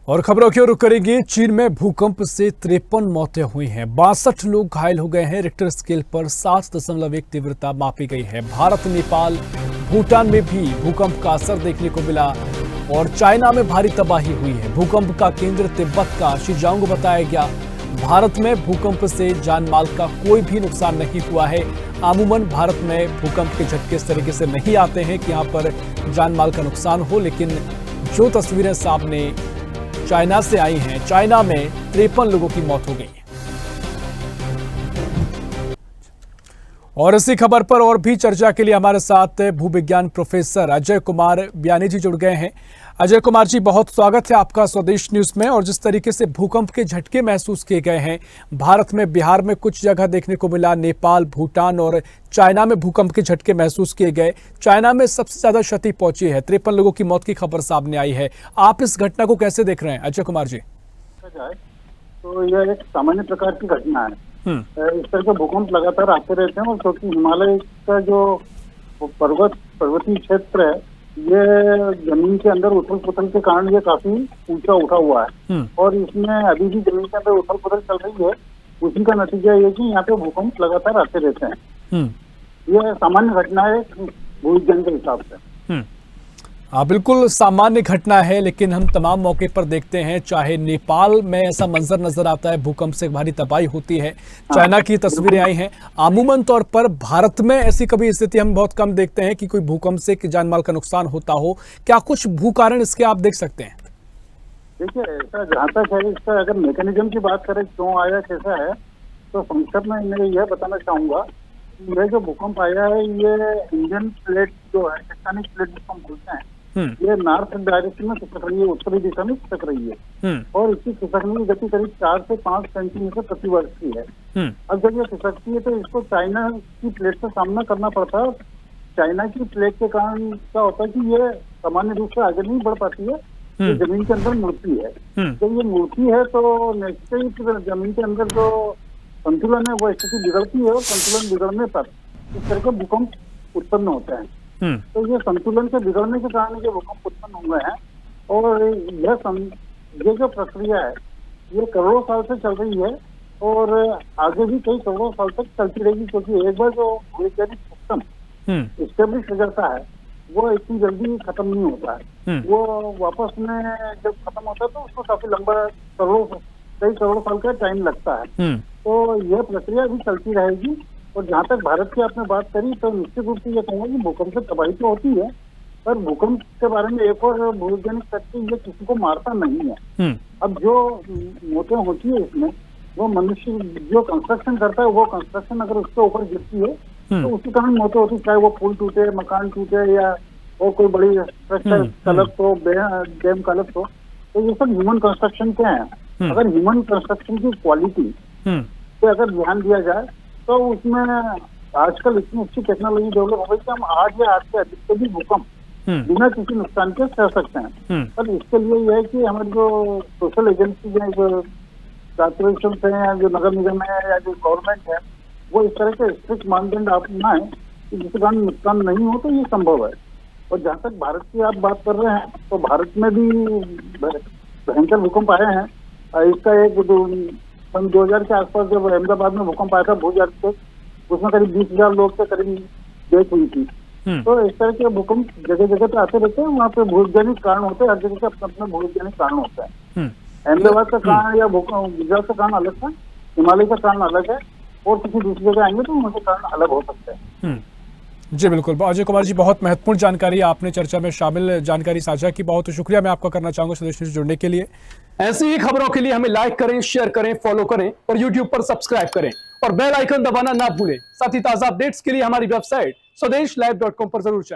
और खबरों की ओर रुख करेंगे। चीन में भूकंप से 53 मौतें हुई हैं, 62 लोग घायल हो गए हैं। रिक्टर स्केल पर 7.1 तीव्रता मापी गई है। भारत, नेपाल, भूटान में भी भूकंप का असर देखने को मिला और चाइना में भारी तबाही हुई है। भूकंप का केंद्र तिब्बत का शिजांग बताया गया। भारत में भूकंप से जान माल का कोई भी नुकसान नहीं हुआ है। अमूमन भारत में भूकंप के झटके इस तरीके से नहीं आते हैं कि यहाँ पर जान माल का नुकसान हो, लेकिन जो तस्वीरें सामने चाइना से आई हैं, चाइना में 53 लोगों की मौत हो गई है। और इसी खबर पर और भी चर्चा के लिए हमारे साथ भूविज्ञान प्रोफेसर अजय कुमार बयानी जी जुड़ गए हैं। अजय कुमार जी, बहुत स्वागत है आपका स्वदेश न्यूज में। और जिस तरीके से भूकंप के झटके महसूस किए गए हैं, भारत में, बिहार में कुछ जगह देखने को मिला, नेपाल, भूटान और चाइना में भूकंप के झटके महसूस किए गए। चाइना में सबसे ज्यादा क्षति पहुंची है, 53 लोगों की मौत की खबर सामने आई है। आप इस घटना को कैसे देख रहे हैं अजय कुमार जी? तो यह एक सामान्य प्रकार की घटना है। इस तरह के भूकंप लगातार आते रहते हैं और क्योंकि हिमालय का जो पर्वतीय क्षेत्र है, ये जमीन के अंदर उथल पुथल के कारण ये काफी ऊंचा उठा हुआ है और इसमें अभी भी जमीन के अंदर उथल पुथल चल रही है। उसी का नतीजा ये कि यहाँ पे भूकंप लगातार आते रहते हैं। यह सामान्य घटना है भूविज्ञान के हिसाब से। बिल्कुल सामान्य घटना है, लेकिन हम तमाम मौके पर देखते हैं, चाहे नेपाल में ऐसा मंजर नजर आता है, भूकंप से भारी तबाही होती है, चाइना की तस्वीरें आई हैं। अमूमन तौर पर भारत में ऐसी कभी स्थिति हम बहुत कम देखते हैं कि कोई भूकंप से जान माल का नुकसान होता हो। क्या कुछ भू कारण इसके आप देख सकते हैं? देखिए, ऐसा जहाँ तक है, इसका अगर मैकेनिज्म की बात करें, क्यों आया, कैसा है, तो संक्षेप में मैं यह बताना चाहूंगा। यह जो भूकंप आया है, ये इंडियन प्लेट जो है, टेक्टोनिक प्लेट जिसको हम बोलते हैं, ये नॉर्थ डायरेक्शन में खिसक रही है, उत्तरी दिशा में खिसक रही है और इसकी खिसकने की गति करीब 4 से 5 सेंटीमीटर प्रति वर्ष की है। अब जब ये खिसकती है तो इसको चाइना की प्लेट से सामना करना पड़ता है। चाइना की प्लेट के कारण क्या होता है कि ये सामान्य रूप से आगे नहीं बढ़ पाती है, ये जमीन के अंदर मुड़ती है। जब ये मुड़ती है तो निश्चित जमीन के अंदर जो संतुलन है वो स्थिति बिगड़ती है और संतुलन बिगड़ने पर इस तरह के भूकंप उत्पन्न होते हैं। तो ये संतुलन के बिगड़ने के कारण ये भूकंप उत्पन्न हुए हैं और ये जो प्रक्रिया है, ये करोड़ों साल से चल रही है और आगे भी कई करोड़ों साल तक चलती रहेगी, क्योंकि एक बार जो वैज्ञानिक सिस्टम इस्टेब्लिश हो जाता है वो इतनी जल्दी खत्म नहीं होता है। वो वापस में जब खत्म होता है तो उसको काफी लंबा कई करोड़ साल का टाइम लगता है। तो यह प्रक्रिया भी चलती रहेगी। और जहाँ तक भारत की आपने बात करी, तो निश्चित रूप से ये कहूँगा कि भूकंप से तबाही तो होती है, पर भूकंप के बारे में एक और भूवैज्ञानिक तथ्य, ये किसी को मारता नहीं है। अब जो मौतें होती है इसमें, वो मनुष्य जो कंस्ट्रक्शन करता है, वो कंस्ट्रक्शन अगर उसके ऊपर गिरती है तो उसी कारण मौतें होती है, चाहे वो पुल टूटे, मकान टूटे या वो कोई बड़ी स्ट्रक्चर कलप्स हो, डैम कलप्स हो, तो ये सब ह्यूमन कंस्ट्रक्शन के हैं। अगर ह्यूमन कंस्ट्रक्शन की क्वालिटी पे अगर ध्यान दिया जाए तो उसमें आजकल इतनी अच्छी टेक्नोलॉजी डेवलप हो गई कि हम 8 या 8 से अधिक के भी भूकंप बिना किसी नुकसान के सह सकते हैं। पर इसके लिए यह है कि हमारे जो सोशल एजेंसी है, जो कॉर्पोरेशन है या जो नगर निगम है या जो गवर्नमेंट है, वो इस तरह के स्ट्रिक्ट मानदंड अपनाएं कि जिसके कारण नुकसान नहीं हो, तो ये संभव है। और जहाँ तक भारत की आप बात कर रहे हैं, तो भारत में भी भयंकर भूकंप आए हैं। इसका एक सन 2000 के आसपास जब अहमदाबाद में भूकंप आया था, भूजल, उसमें करीब 20,000 लोग के करीब डेथ हुई थी। तो इस तरह के भूकंप जगह जगह पे आते रहते हैं। वहाँ पे भूवैज्ञानिक कारण होते हैं, हर जगह के अपने अपने भूवैज्ञानिक कारण होता है। अहमदाबाद का कारण या गुजरात का कारण अलग था, हिमालय का कारण अलग है, और किसी दूसरी जगह आएंगे तो उनके कारण अलग हो सकते हैं। जी बिल्कुल। अजय कुमार जी, बहुत महत्वपूर्ण जानकारी आपने चर्चा में शामिल जानकारी साझा की, बहुत शुक्रिया मैं आपका करना चाहूंगा स्वदेश न्यूज जुड़ने के लिए। ऐसी ही खबरों के लिए हमें लाइक करें, शेयर करें, फॉलो करें और यूट्यूब पर सब्सक्राइब करें और बेल आइकन दबाना ना भूलें। साथ ही ताजा अपडेट्स के लिए हमारी वेबसाइट swadesh live.com पर जरूर जाएं।